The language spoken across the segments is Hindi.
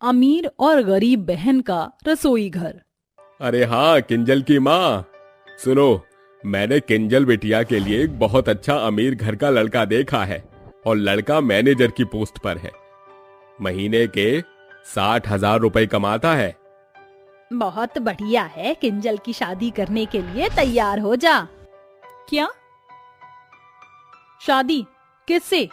अमीर और गरीब बहन का रसोई घर। अरे हाँ किंजल की माँ, सुनो, मैंने किंजल बिटिया के लिए एक बहुत अच्छा अमीर घर का लड़का देखा है और लड़का मैनेजर की पोस्ट पर है। महीने के 60,000 रुपए कमाता है। बहुत बढ़िया है, किंजल की शादी करने के लिए तैयार हो जा। क्या शादी? किससे?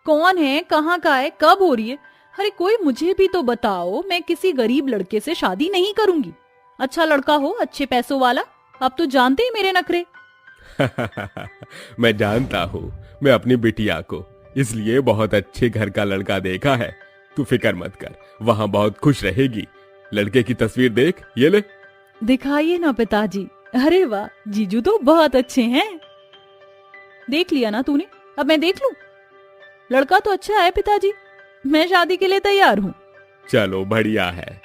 कौन है? कहाँ का है? कब हो रही है? अरे कोई मुझे भी तो बताओ, मैं किसी गरीब लड़के से शादी नहीं करूंगी। अच्छा लड़का हो, अच्छे पैसों वाला। अब तो जानते ही मेरे नखरे। मैं जानता हूँ, मैं अपनी बिटिया को इसलिए बहुत अच्छे घर का लड़का देखा है। तू फिक्र मत कर, वहाँ बहुत खुश रहेगी। लड़के की तस्वीर देख, ये ले। दिखाइए ना पिताजी। अरे वाह, जीजू तो बहुत अच्छे हैं। देख लिया ना तूने, अब मैं देख लूं? लड़का तो अच्छा है पिताजी, मैं शादी के लिए तैयार हूँ। चलो बढ़िया है।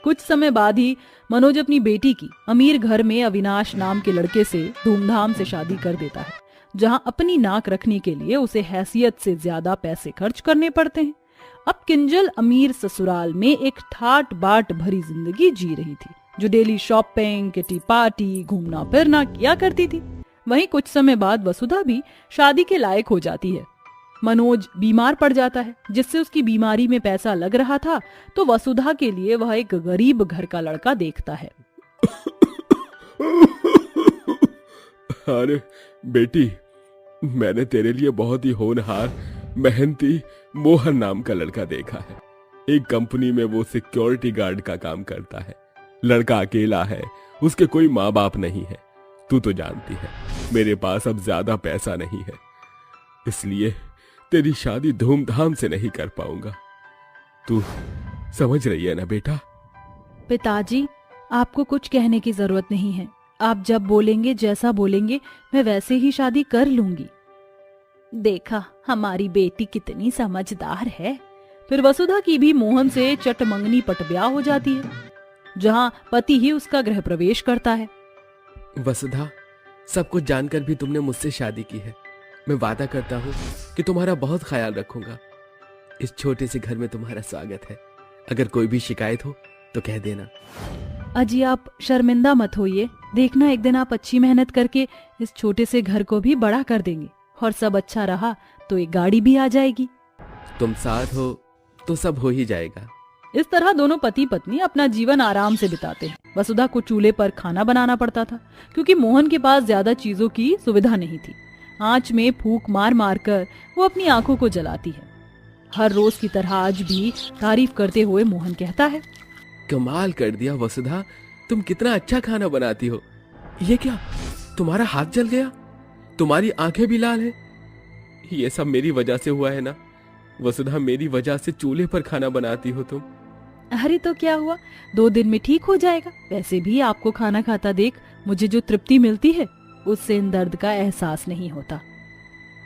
कुछ समय बाद ही मनोज अपनी बेटी की अमीर घर में अविनाश नाम के लड़के से धूमधाम से शादी कर देता है, जहां अपनी नाक रखने के लिए उसे हैसियत से ज्यादा पैसे खर्च करने पड़ते हैं। अब किंजल अमीर ससुराल में एक ठाट बाट भरी जिंदगी जी रही थी, जो डेली शॉपिंग, किटी पार्टी, घूमना फिरना किया करती थी। वहीं कुछ समय बाद वसुधा भी शादी के लायक हो जाती है। मनोज बीमार पड़ जाता है, जिससे उसकी बीमारी में पैसा लग रहा था, तो वसुधा के लिए वह एक गरीब घर का लड़का देखता है। अरे बेटी, मैंने तेरे लिए बहुत ही होनहार, मेहनती मोहन नाम का लड़का देखा है। एक कंपनी में वो सिक्योरिटी गार्ड का काम करता है। लड़का अकेला है, उसके कोई माँ बाप नहीं है। तू तो जानती है मेरे पास अब ज्यादा पैसा नहीं है, इसलिए तेरी शादी धूमधाम से नहीं कर पाऊंगा। तू समझ रही है ना बेटा? पिताजी, आपको कुछ कहने की जरूरत नहीं है। आप जब बोलेंगे, जैसा बोलेंगे, मैं वैसे ही शादी कर लूंगी। देखा, हमारी बेटी कितनी समझदार है। फिर वसुधा की भी मोहन से चटमंगनी पटब्याह हो जाती है, जहां पति ही उसका गृह प्रवेश करता है। वसुधा, सब कुछ जानकर भी तुमने मुझसे शादी की है। मैं वादा करता हूँ कि तुम्हारा बहुत ख्याल रखूंगा। इस छोटे से घर में तुम्हारा स्वागत है। अगर कोई भी शिकायत हो तो कह देना। अजी, आप शर्मिंदा मत होइए। देखना, एक दिन आप अच्छी मेहनत करके इस छोटे से घर को भी बड़ा कर देंगे, और सब अच्छा रहा तो एक गाड़ी भी आ जाएगी। तुम साथ हो तो सब हो ही जाएगा। इस तरह दोनों पति पत्नी अपना जीवन आराम से बिताते हैं। वसुधा को चूल्हे पर खाना बनाना पड़ता था, क्योंकि मोहन के पास ज्यादा चीजों की सुविधा नहीं थी। आंच में फूंक मार मार कर वो अपनी आंखों को जलाती है। हर रोज की तरह आज भी तारीफ करते हुए मोहन कहता है, कमाल कर दिया वसुधा, तुम कितना अच्छा खाना बनाती हो। ये क्या, तुम्हारा हाथ जल गया? तुम्हारी आंखें भी लाल हैं। ये सब मेरी वजह से हुआ है ना वसुधा? मेरी वजह से चूल्हे पर खाना बनाती हो तुम। अरे तो क्या हुआ, 2 दिन में ठीक हो जाएगा। वैसे भी आपको खाना खाता देख मुझे जो तृप्ति मिलती है, उससे इन दर्द का एहसास नहीं होता।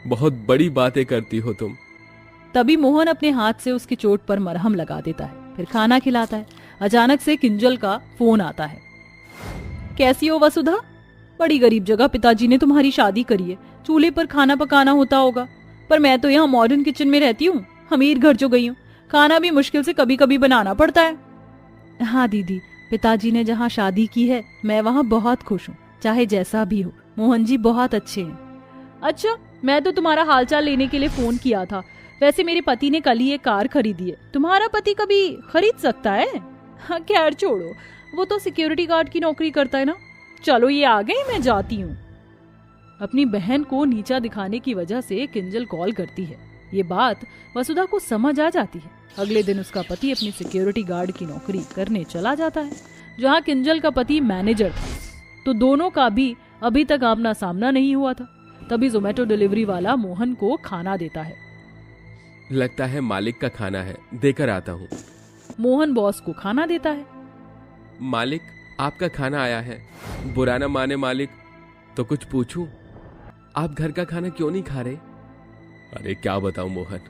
बहुत बड़ी बातें करती हो तुम। तभी मोहन अपने हाथ से उसकी चोट पर मरहम लगा देता है, फिर खाना खिलाता है। अचानक से किंजल का फोन आता है। कैसी हो वसुधा? बड़ी गरीब जगह पिताजी ने तुम्हारी शादी करी है, चूल्हे पर खाना पकाना होता होगा। पर मैं तो यहाँ मॉडर्न किचन में रहती हूँ, अमीर घर जो गई हूँ, खाना भी मुश्किल से कभी कभी बनाना पड़ता है। हाँ दीदी, पिताजी ने जहाँ शादी की है मैं वहाँ बहुत खुश हूँ, चाहे जैसा भी हो। मोहन जी बहुत अच्छे हैं। अच्छा, मैं तो तुम्हारा हालचाल लेने के लिए फोन किया था। वैसे मेरे पति ने कल ही एक कार खरीदी है। तुम्हारा पति कभी खरीद सकता है? हाँ खैर छोड़ो, वो तो सिक्योरिटी गार्ड की नौकरी करता है ना। चलो ये आ गई, मैं जाती हूँ। अपनी बहन को नीचा दिखाने की वजह से किंजल कॉल करती है। ये बात वसुधा को समझ आ जाती है। अगले दिन उसका पति अपनी सिक्योरिटी गार्ड की नौकरी करने चला जाता है, जहाँ किंजल का पति मैनेजर था। तो दोनों का भी अभी तक आमना सामना नहीं हुआ था। तभी जोमेटो डिलीवरी वाला मोहन को खाना देता है। लगता है मालिक का खाना है, देकर आता हूँ। मोहन बॉस को खाना देता है। मालिक, आपका खाना आया है। बुरा न माने मालिक, तो कुछ पूछूं? आप घर का खाना क्यों नहीं खा रहे? अरे क्या बताऊं मोहन,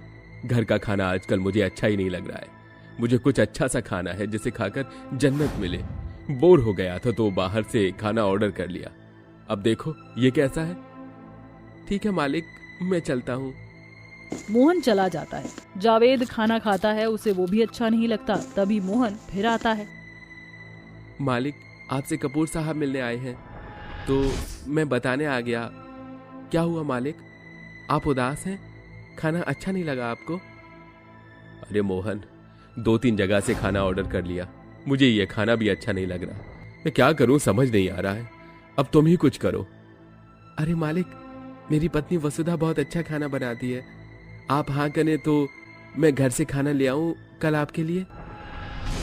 घर का खाना आजकल मुझे अच्छा ही नहीं लग रहा है। मुझे कुछ अच्छा सा खाना है जिसे खाकर जन्नत मिले। बोर हो गया था तो बाहर से खाना ऑर्डर कर लिया। अब देखो ये कैसा है। ठीक है मालिक, मैं चलता हूँ। मोहन चला जाता है। जावेद खाना खाता है, उसे वो भी अच्छा नहीं लगता। तभी मोहन फिर आता है। मालिक, आपसे कपूर साहब मिलने आए हैं, तो मैं बताने आ गया। क्या हुआ मालिक, आप उदास हैं? खाना अच्छा नहीं लगा आपको? अरे मोहन, 2-3 जगह से खाना ऑर्डर कर लिया, मुझे ये खाना भी अच्छा नहीं लग रहा। मैं क्या करूं समझ नहीं आ रहा है। अब तुम ही कुछ करो। अरे मालिक, मेरी पत्नी वसुधा बहुत अच्छा खाना बनाती है। आप हाँ करें तो मैं घर से खाना ले आऊं कल आपके लिए?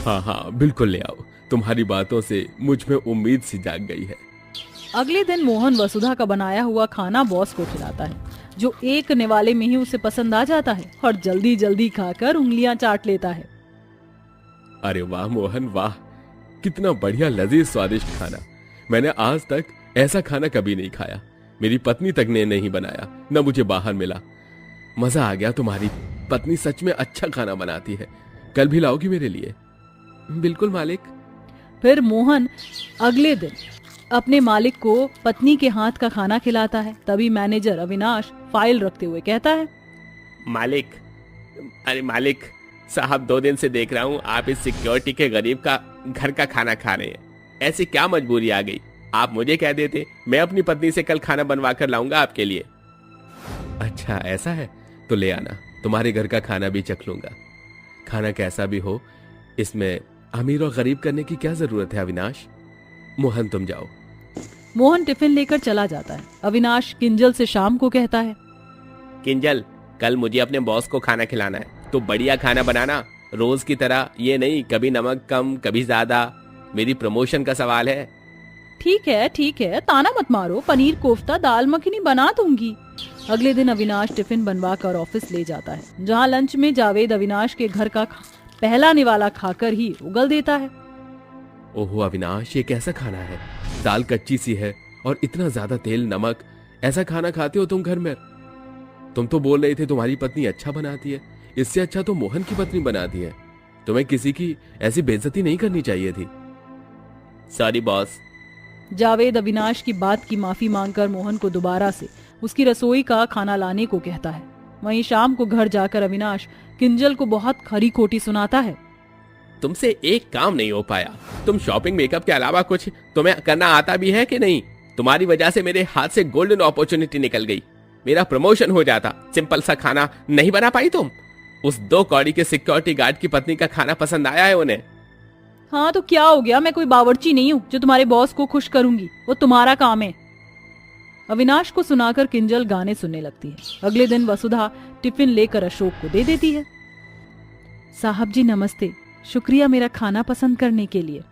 हाँ हाँ बिल्कुल ले आओ। तुम्हारी बातों से मुझ में उम्मीद सी जाग गई है। अगले दिन मोहन वसुधा का बनाया हुआ खाना बॉस को खिलाता है, जो एक निवाले में ही उसे पसंद आ जाता है और जल्दी जल्दी खाकर उंगलियां चाट लेता है। अरे वाह मोहन वाह, कितना बढ़िया लजीज स्वादिष्ट खाना। मैंने आज तक ऐसा खाना कभी नहीं खाया। मेरी पत्नी तक ने नहीं बनाया, न मुझे बाहर मिला। मजा आ गया। तुम्हारी पत्नी सच में अच्छा खाना बनाती है। कल भी लाओगी मेरे लिए? बिल्कुल मालिक। फिर मोहन अगले दिन अपने मालिक को पत्नी के हाथ का खाना खिलाता है। तभी मैनेजर अविनाश फाइल रखते हुए कहता है, मालिक, अरे मालिक साहब, 2 दिन से देख रहा हूँ आप इस सिक्योरिटी के गरीब का घर का खाना खा रहे हैं। ऐसी क्या मजबूरी आ गई? आप मुझे कह देते, मैं अपनी पत्नी से कल खाना बनवा कर लाऊंगा आपके लिए। अच्छा ऐसा है, तो ले आना, तुम्हारे घर का खाना भी चख लूंगा। खाना कैसा भी हो, इसमें अमीर और गरीब करने की क्या जरूरत है अविनाश। मोहन तुम जाओ। मोहन टिफिन लेकर चला जाता है। अविनाश किंजल से शाम को कहता है, किंजल, कल मुझे अपने बॉस को खाना खिलाना है, तो बढ़िया खाना बनाना, रोज की तरह। ये नहीं कभी नमक कम कभी ज्यादा। मेरी प्रमोशन का सवाल है। ठीक है, ताना मत मारो, पनीर कोफ्ता दाल मखनी बना दूंगी। अगले दिन अविनाश टिफिन बनवा कर ऑफिस ले जाता है, जहाँ लंच में जावेद अविनाश के घर का पहला निवाला खाकर ही उगल देता है। ओहो अविनाश, ये कैसा खाना है? दाल कच्ची सी है और इतना ज्यादा तेल नमक। ऐसा खाना खाते हो तुम घर में? तुम तो बोल रहे थे तुम्हारी पत्नी अच्छा बनाती है। इससे अच्छा तो मोहन की पत्नी बनाती है। तुम्हें किसी की ऐसी बेइज्जती नहीं करनी चाहिए थी। Sorry boss. जावेद अविनाश की बात की माफी मांगकर मोहन को दोबारा से उसकी रसोई का खाना लाने को कहता है। वहीं शाम को घर जाकर अविनाश किंजल को बहुत खरी खोटी सुनाता है। तुमसे एक काम नहीं हो पाया। तुम शॉपिंग मेकअप के अलावा कुछ तुम्हें करना आता भी है कि नहीं? तुम्हारी वजह से मेरे हाथ से गोल्डन अपॉर्चुनिटी निकल गई। मेरा प्रमोशन हो जाता। सिंपल सा खाना नहीं बना पाई तुम? उस 2 कौड़ी के सिक्योरिटी गार्ड की पत्नी का खाना पसंद आया है उन्हें। हाँ तो क्या हो गया, मैं कोई बावर्ची नहीं हूँ जो तुम्हारे बॉस को खुश करूंगी, वो तुम्हारा काम है। अविनाश को सुनाकर किंजल गाने सुनने लगती है। अगले दिन वसुधा टिफिन लेकर अशोक को दे देती है। साहब जी नमस्ते, शुक्रिया मेरा खाना पसंद करने के लिए।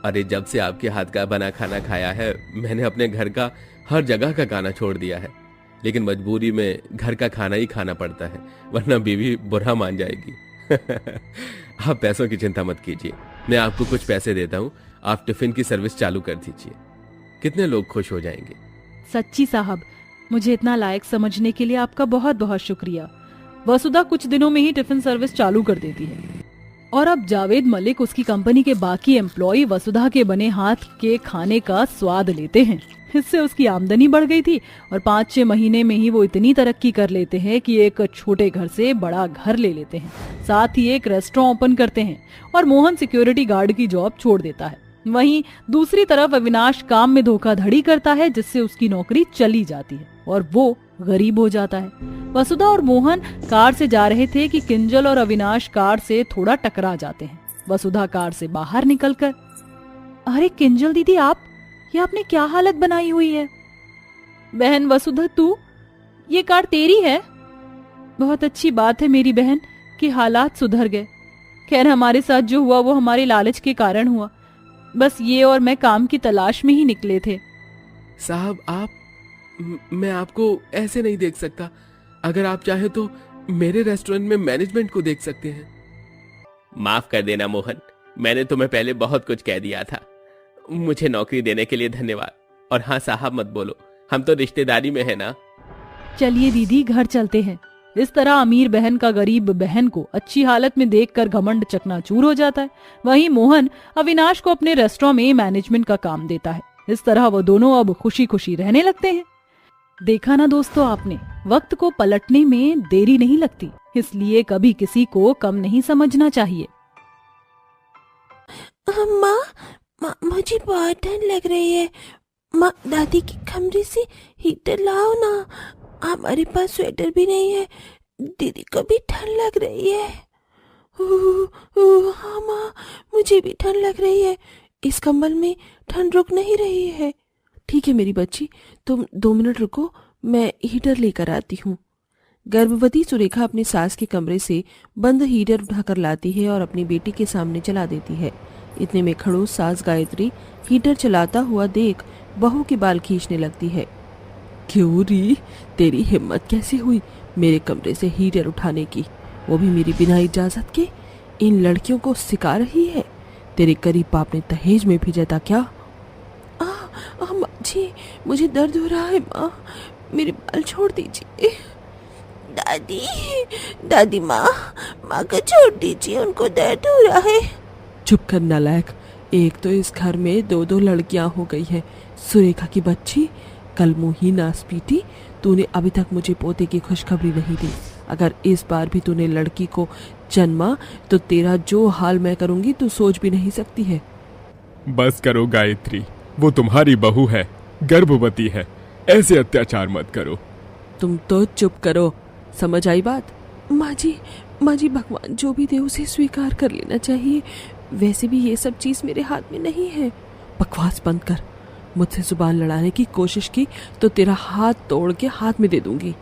अरे जब से आपके हाथ का बना खाना खाया है, मैंने अपने घर का हर जगह का खाना छोड़ दिया है। लेकिन मजबूरी में घर का खाना ही खाना पड़ता है, वरना बीवी बुरा मान जाएगी। आप पैसों की चिंता मत कीजिए, मैं आपको कुछ पैसे देता हूँ। आप टिफिन की सर्विस चालू कर दीजिए, कितने लोग खुश हो जाएंगे। सच्ची साहब, मुझे इतना लायक समझने के लिए आपका बहुत बहुत शुक्रिया। वसुधा कुछ दिनों में ही टिफिन सर्विस चालू कर देती है और अब जावेद मलिक उसकी कंपनी के बाकी एम्प्लॉय वसुधा के बने हाथ के खाने का स्वाद लेते हैं। इससे उसकी आमदनी बढ़ गई थी और 5-6 महीने में ही वो इतनी तरक्की कर लेते हैं कि एक छोटे घर से बड़ा घर ले लेते हैं, साथ ही एक रेस्टोरेंट ओपन करते हैं और मोहन सिक्योरिटी गार्ड की जॉब छोड़ देता है। वहीं दूसरी तरफ अविनाश काम में धोखाधड़ी करता है, जिससे उसकी नौकरी चली जाती है और वो गरीब हो जाता है। वसुधा और मोहन कार से जा रहे थे कि किंजल और अविनाश कार से थोड़ा टकरा जाते हैं। वसुधा कार से बाहर निकलकर, अरे किंजल दीदी, आप ये आपने क्या हालत बनाई हुई है? बहन वसुधा, तू ये कार तेरी है? बहुत अच्छी बात है मेरी बहन कि हालात सुधर गए। खैर हमारे साथ जो हुआ वो हमारे लालच के कारण हुआ। बस ये और मैं काम की तलाश में ही निकले थे। साहब मैं आपको ऐसे नहीं देख सकता। अगर आप चाहे तो मेरे रेस्टोरेंट में मैनेजमेंट को देख सकते हैं। माफ कर देना मोहन, मैंने तुम्हें पहले बहुत कुछ कह दिया था। मुझे नौकरी देने के लिए धन्यवाद। और हाँ साहब मत बोलो, हम तो रिश्तेदारी में है ना। चलिए दीदी घर चलते हैं। इस तरह अमीर बहन का गरीब बहन को अच्छी हालत में देखकर घमंड चकनाचूर हो जाता है। वहीं मोहन अविनाश को अपने रेस्टोरेंट में मैनेजमेंट का काम देता है। इस तरह वो दोनों अब खुशी खुशी रहने लगते हैं। देखा ना दोस्तों आपने, वक्त को पलटने में देरी नहीं लगती, इसलिए कभी किसी को कम नहीं समझना चाहिए। माँ, मुझे बहुत ठंड लग रही है। माँ, दादी के कमरे से हीटर लाओ ना। हमारे पास स्वेटर भी नहीं है। दीदी को भी ठंड लग रही है। हाँ माँ, मुझे भी ठंड लग रही है। इस कंबल में ठंड रुक नहीं रही है। ठीक है मेरी बच्ची, तुम 2 मिनट रुको, मैं हीटर लेकर आती हूँ। गर्भवती सुरेखा अपनी सास के कमरे से बंद हीटर उठाकर लाती है और अपनी बेटी के सामने चला देती है। इतने में खड़ूस सास गायत्री हीटर चलाता हुआ देख बहू के बाल खींचने लगती है। क्यों री, तेरी हिम्मत कैसे हुई मेरे कमरे से हीटर उठाने की, वो भी मेरी बिना इजाजत के? इन लड़कियों को सिखा रही है? तेरे करीब बाप ने दहेज में भेजा था क्या? माँ जी, मुझे दर्द हो रहा है माँ, मेरे बाल छोड़ दीजिए। दादी माँ को छोड़ दीजिए, उनको दर्द हो रहा है। चुप कर नालायक, एक तो इस घर में 2 लड़कियां हो गई हैं। सुरेखा की बच्ची, कल मुंही नास पीटी, तूने अभी तक मुझे पोते की खुशखबरी नहीं दी। अगर इस बार भी तूने लड़की को जन्मा तो तेरा जो हाल मैं करूंगी तू सोच भी नहीं सकती है। बस करो गायत्री, वो तुम्हारी बहू है, गर्भवती है, ऐसे अत्याचार मत करो। तुम तो चुप करो, समझ आई बात? माँ जी, भगवान जो भी दे उसे स्वीकार कर लेना चाहिए। वैसे भी ये सब चीज मेरे हाथ में नहीं है। बकवास बंद कर। मुझसे जुबान लड़ाने की कोशिश की तो तेरा हाथ तोड़ के हाथ में दे दूंगी।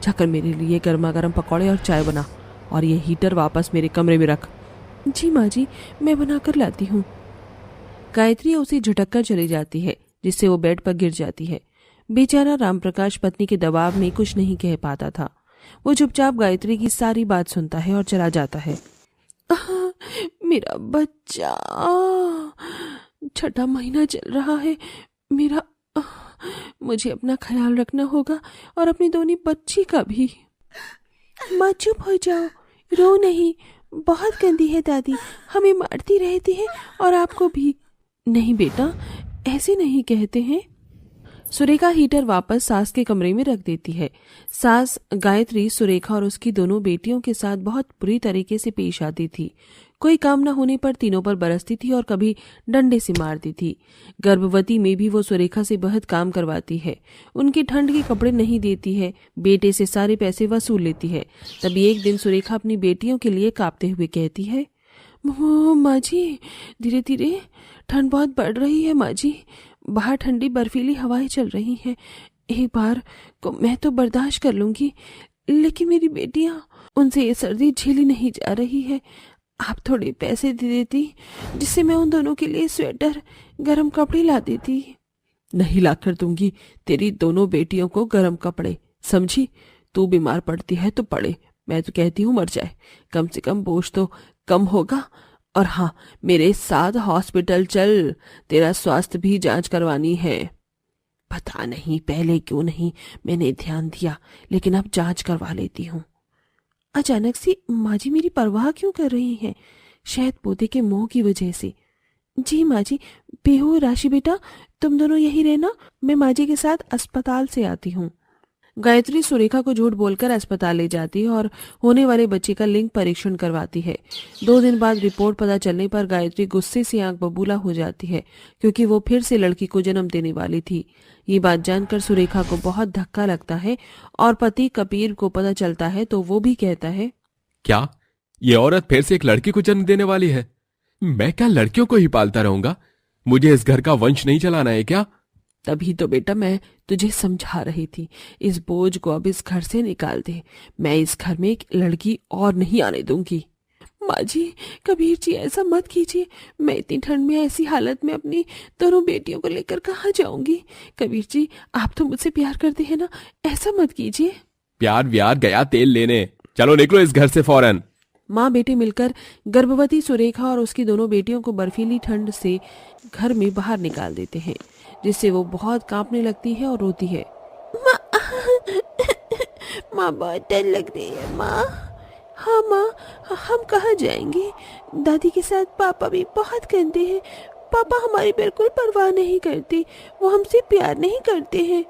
जाकर मेरे लिए गर्मा गर्म पकौड़े और चाय बना, और ये हीटर वापस मेरे कमरे में रख। जी माँ जी, मैं बना कर लाती हूँ। गायत्री उसे झटक कर चली जाती है, जिससे वो बेड पर गिर जाती है। बेचारा रामप्रकाश पत्नी के दबाव में कुछ नहीं कह पाता था। वो चुपचाप गायत्री की सारी बात सुनता है और चला जाता है। मेरा बच्चा, 6ठा महीना चल रहा है मेरा। मुझे अपना ख्याल रखना होगा और अपनी दोनों बच्ची का भी। माँ चुप हो जाओ, रो नहीं, बहुत गंदी है दादी, हमें मारती रहती है और आपको भी। नहीं बेटा, ऐसे नहीं कहते हैं। सुरेखा हीटर वापस सास के कमरे में रख देती है। सास गायत्री सुरेखा और उसकी दोनों बेटियों के साथ बहुत बुरी तरीके से पेश आती थी। कोई काम न होने पर तीनों पर बरसती थी और कभी डंडे से मारती थी। गर्भवती में भी वो सुरेखा से बहुत काम करवाती है, उनकी ठंड के कपड़े नहीं देती है, बेटे से सारे पैसे वसूल लेती है। तभी एक दिन सुरेखा अपनी बेटियों के लिए कांपते हुए कहती है, माँ जी, धीरे धीरे ठंड बहुत बढ़ रही है माँ जी, बाहर ठंडी बर्फीली हवाएं चल रही हैं। एक बार को मैं तो बर्दाश्त कर लूंगी, लेकिन मेरी बेटियां, उनसे ये सर्दी झेली नहीं जा रही है। आप थोड़े पैसे दे देती जिससे मैं उन दोनों के लिए स्वेटर, गर्म कपड़े ला देती। नहीं लाकर दूंगी तेरी दोनों बेटियों को गर्म कपड़े, समझी? तू बीमार पड़ती है तो पड़े, मैं तो कहती हूँ मर जाए, कम से कम बोझ तो कम होगा। और हाँ, मेरे साथ हॉस्पिटल चल, तेरा स्वास्थ्य भी जांच करवानी है। पता नहीं पहले क्यों नहीं मैंने ध्यान दिया, लेकिन अब जांच करवा लेती हूँ। अचानक से माँ जी मेरी परवाह क्यों कर रही हैं? शायद पोते के मोह की वजह से। जी माँ जी, बेहो राशि बेटा, तुम दोनों यही रहना, मैं माँ जी के साथ अस्पताल से आती हूँ। गायत्री सुरेखा को झूठ बोलकर अस्पताल ले जाती है और होने वाले बच्चे का लिंग परीक्षण करवाती है। 2 दिन बाद रिपोर्ट पता चलने पर गायत्री गुस्से से आंख बबूला हो जाती है, क्योंकि वो फिर से लड़की को जन्म देने वाली थी। ये बात जानकर सुरेखा को बहुत धक्का लगता है और पति कबीर को पता चलता है तो वो भी कहता है, क्या ये औरत फिर से एक लड़की को जन्म देने वाली है? मैं क्या लड़कियों को ही पालता रहूंगा? मुझे इस घर का वंश नहीं चलाना है क्या? तभी तो बेटा मैं तुझे समझा रही थी, इस बोझ को अब इस घर से निकाल दे। मैं इस घर में एक लड़की और नहीं आने दूंगी। माँ जी, कबीर जी ऐसा मत कीजिए, मैं इतनी ठंड में ऐसी हालत में अपनी दोनों बेटियों को लेकर कहाँ जाऊंगी? कबीर जी, आप तो मुझसे प्यार करते हैं ना, ऐसा मत कीजिए। प्यार व्यार गया तेल लेने, चलो निकलो इस घर से फौरन। माँ बेटे मिलकर गर्भवती सुरेखा और उसकी दोनों बेटियों को बर्फीली ठंड से घर में बाहर निकाल देते हैं, जिससे वो बहुत कांपने लगती है और रोती है। माँ बहुत डर लग रही है माँ। हाँ माँ, हम कहाँ जाएंगे? दादी के साथ पापा भी बहुत गंदे हैं। पापा हमारी बिल्कुल परवाह नहीं करते, वो हमसे प्यार नहीं करते हैं।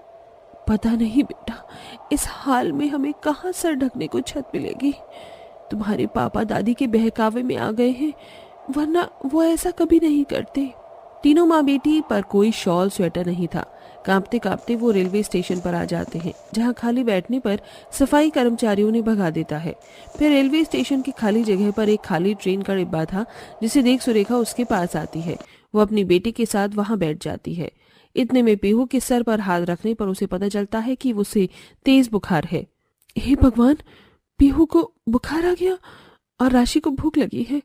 पता नहीं बेटा, इस हाल में हमें कहाँ सर ढकने को छत मिलेगी। तुम्हारे पापा दादी के बहकावे में आ गए हैं, वरना वो ऐसा कभी नहीं करते। तीनों माँ बेटी पर कोई शॉल स्वेटर नहीं था। कांपते कांपते वो रेलवे स्टेशन पर आ जाते हैं, जहाँ खाली बैठने पर सफाई कर्मचारियों ने भगा देता है। फिर रेलवे स्टेशन की खाली जगह पर एक खाली ट्रेन का डिब्बा था, जिसे देख सुरेखा उसके पास आती है। वो अपनी बेटी के साथ वहां बैठ जाती है। इतने में पीहू के सर पर हाथ रखने पर उसे पता चलता है कि उसे तेज बुखार है। हे भगवान, पीहू को बुखार आ गया और राशि को भूख लगी है।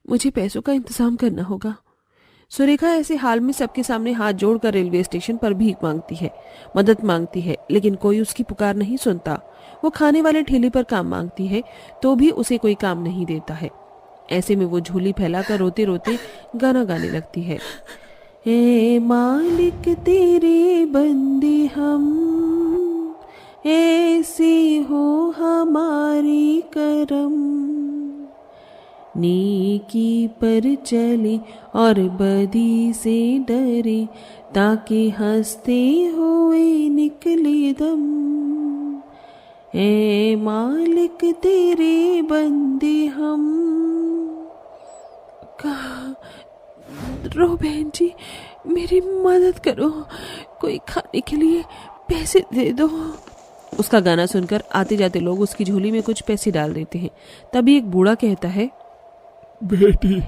मुझे पैसों का इंतजाम करना होगा। सुरेखा ऐसे हाल में सबके सामने हाथ जोड़कर रेलवे स्टेशन पर भीख मांगती है, मदद मांगती है, लेकिन कोई उसकी पुकार नहीं सुनता। वो खाने वाले ठेले पर काम मांगती है तो भी उसे कोई काम नहीं देता है। ऐसे में वो झोली फैलाकर रोते रोते गाना गाने लगती है। ए मालिक तेरे बंदे हम, ऐसे हो हमारे करम, नेकी पर चले और बदी से डरे, ताकि हंसते हुए निकले दम। ए मालिक तेरे बंदे हम। रो बहन जी, मेरी मदद करो, कोई खाने के लिए पैसे दे दो। उसका गाना सुनकर आते जाते लोग उसकी झोली में कुछ पैसे डाल देते हैं। तभी एक बूढ़ा कहता है, बेटी,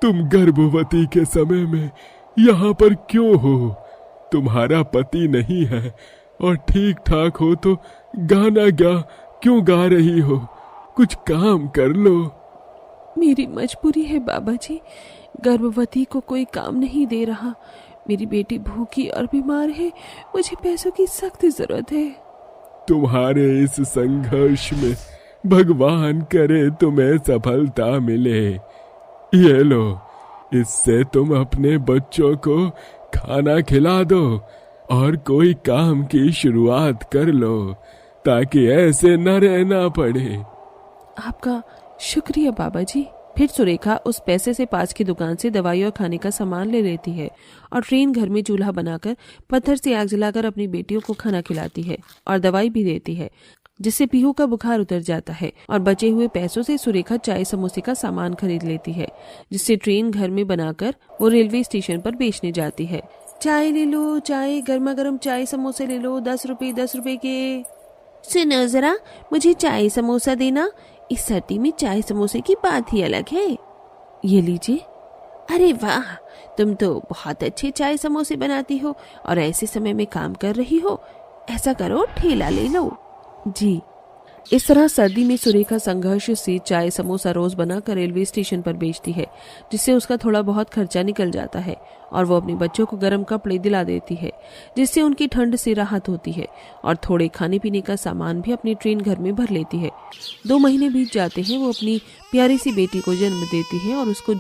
तुम गर्भवती के समय में यहाँ पर क्यों हो? तुम्हारा पति नहीं है और ठीक ठाक हो तो गाना क्यों गा रही हो? कुछ काम कर लो। मेरी मजबूरी है बाबा जी, गर्भवती को कोई काम नहीं दे रहा। मेरी बेटी भूखी और बीमार है, मुझे पैसों की सख्त जरूरत है। तुम्हारे इस संघर्ष में भगवान करे तुम्हें सफलता मिले। ये लो, इससे तुम अपने बच्चों को खाना खिला दो और कोई काम की शुरुआत कर लो, ताकि ऐसे न रहना पड़े। आपका शुक्रिया बाबा जी। फिर सुरेखा उस पैसे से पास की दुकान से दवाई और खाने का सामान ले लेती है और ट्रेन घर में चूल्हा बनाकर पत्थर से आग जलाकर अपनी बेटियों को खाना खिलाती है और दवाई भी देती है, जिससे पीहू का बुखार उतर जाता है। और बचे हुए पैसों से सुरेखा चाय समोसे का सामान खरीद लेती है, जिससे ट्रेन घर में बनाकर वो रेलवे स्टेशन पर बेचने जाती है। चाय ले लो, चाय, गर्मा गर्म चाय समोसे ले लो, 10 रुपए 10 रुपए के। सुनो जरा, मुझे चाय समोसा देना। इस सर्दी में चाय समोसे की बात ही अलग है। ये लीजिए। अरे वाह, तुम तो बहुत अच्छे चाय समोसे बनाती हो और ऐसे समय में काम कर रही हो। ऐसा करो, ठेला ले लो। जी। इस तरह सर्दी में सुरेखा संघर्ष से चाय समोसा रोज बनाकर रेलवे स्टेशन पर बेचती है, जिससे उसका थोड़ा बहुत खर्चा निकल जाता है और वो अपने बच्चों को गर्म कपड़े दिला देती है, जिससे उनकी ठंड से राहत होती है। और थोड़े खाने पीने का सामान भी अपनी ट्रेन घर में भर लेती है। 2 महीने बीत जाते हैं। वो अपनी प्यारी सी बेटी को जन्म देती है और उसको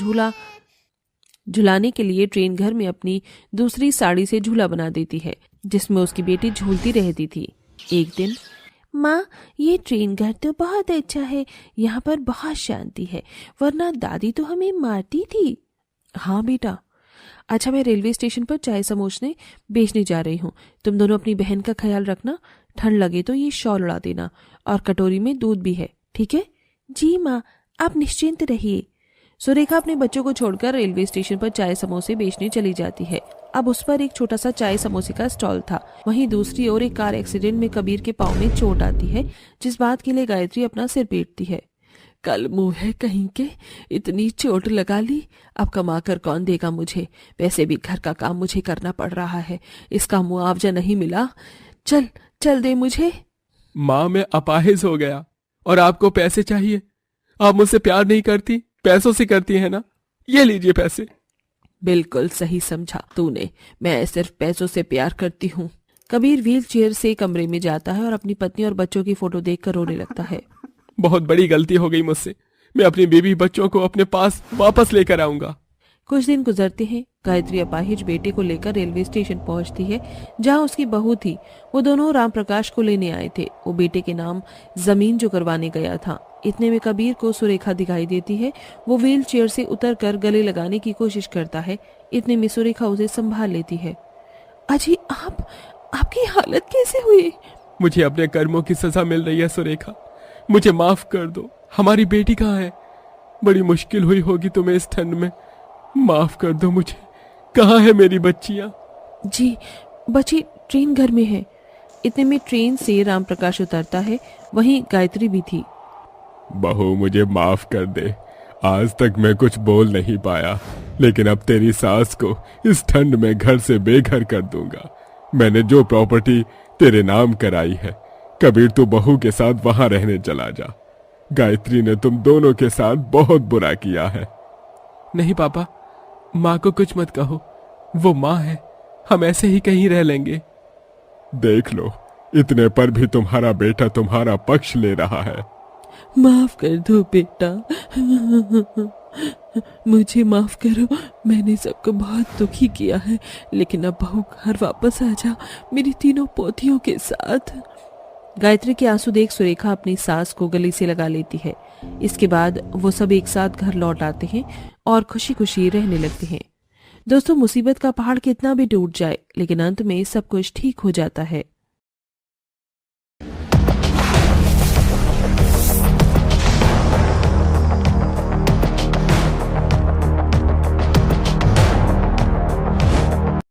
झुलाने के लिए ट्रेन घर में अपनी दूसरी साड़ी से झूला बना देती है, जिसमें उसकी बेटी झूलती रहती थी। एक दिन, माँ, ये ट्रेन घर तो बहुत अच्छा है, यहाँ पर बहुत शांति है, वरना दादी तो हमें मारती थी। हाँ बेटा। अच्छा, मैं रेलवे स्टेशन पर चाय समोसे बेचने जा रही हूँ। तुम दोनों अपनी बहन का ख्याल रखना। ठंड लगे तो ये शॉल उड़ा देना और कटोरी में दूध भी है, ठीक है? जी माँ, आप निश्चिंत रहिए। सुरेखा अपने बच्चों को छोड़कर रेलवे स्टेशन पर चाय समोसे बेचने चली जाती है। अब उस पर एक छोटा सा चाय समोसे का स्टॉल था। वहीं दूसरी ओर एक कार एक्सीडेंट में कबीर के पांव में चोट आती है, जिस बात के लिए गायत्री अपना सिर पीटती है। कल मुंह है कहीं के, इतनी चोट लगा ली, अब कमा कर कौन देगा मुझे? पैसे भी घर का काम मुझे करना पड़ रहा है, इसका मुआवजा नहीं मिला। चल चल दे मुझे। माँ, मैं अपाहिज हो गया और आपको पैसे चाहिए। आप मुझसे प्यार नहीं करती, पैसों से करती है ना? ये लीजिए पैसे। बिल्कुल सही समझा तूने, मैं सिर्फ पैसों से प्यार करती हूँ। कबीर व्हील चेयर से कमरे में जाता है और अपनी पत्नी और बच्चों की फोटो देखकर रोने लगता है। बहुत बड़ी गलती हो गई मुझसे। मैं अपनी बेबी बच्चों को अपने पास वापस लेकर आऊंगा। कुछ दिन गुजरते हैं। गायत्री अपाहिज बेटे को लेकर रेलवे स्टेशन पहुंचती है, जहां उसकी बहू थी। वो दोनों राम प्रकाश को लेने आए थे। वो बेटे के नाम जमीन जो करवाने गया था। इतने में कबीर को सुरेखा दिखाई देती है। वो व्हील चेयर से उतरकर गले लगाने की कोशिश करता है। इतने में सुरेखा उसे संभाल लेती है। अजी, आपकी हालत कैसे हुई? मुझे अपने कर्मों की सजा मिल रही है सुरेखा, मुझे माफ कर दो। हमारी बेटी कहाँ है? बड़ी मुश्किल हुई होगी तुम्हें इस ठंड में, माफ कर दो मुझे। कहाँ है मेरी बच्चियां? जी, बच्ची ट्रेन घर में है। इतने में ट्रेन से राम प्रकाश उतरता है, वहीं गायत्री भी थी। बहू मुझे माफ कर दे, आज तक मैं कुछ बोल नहीं पाया, लेकिन अब तेरी सास को इस ठंड में घर से बेघर कर दूंगा। मैंने जो प्रॉपर्टी तेरे नाम कराई है, कबीर तू बहू के साथ वहां रहने चला जा। गायत्री ने तुम दोनों के साथ बहुत बुरा किया है। नहीं पापा, माँ को कुछ मत कहो, वो माँ है, हम ऐसे ही कहीं रह लेंगे। देख लो, इतने पर भी तुम्हारा बेटा तुम्हारा पक्ष ले रहा है। माफ कर दो बेटा, मुझे माफ करो, मैंने सबको बहुत दुखी किया है, लेकिन अब बहू घर वापस आ जा मेरी तीनों पोतियों के साथ। गायत्री के आंसू देख सुरेखा अपनी सास को गले से लगा लेती है। इसके बाद वो सब एक साथ घर लौट आते हैं और खुशी खुशी रहने लगते हैं। दोस्तों, मुसीबत का पहाड़ कितना भी टूट जाए, लेकिन अंत में सब कुछ ठीक हो जाता है।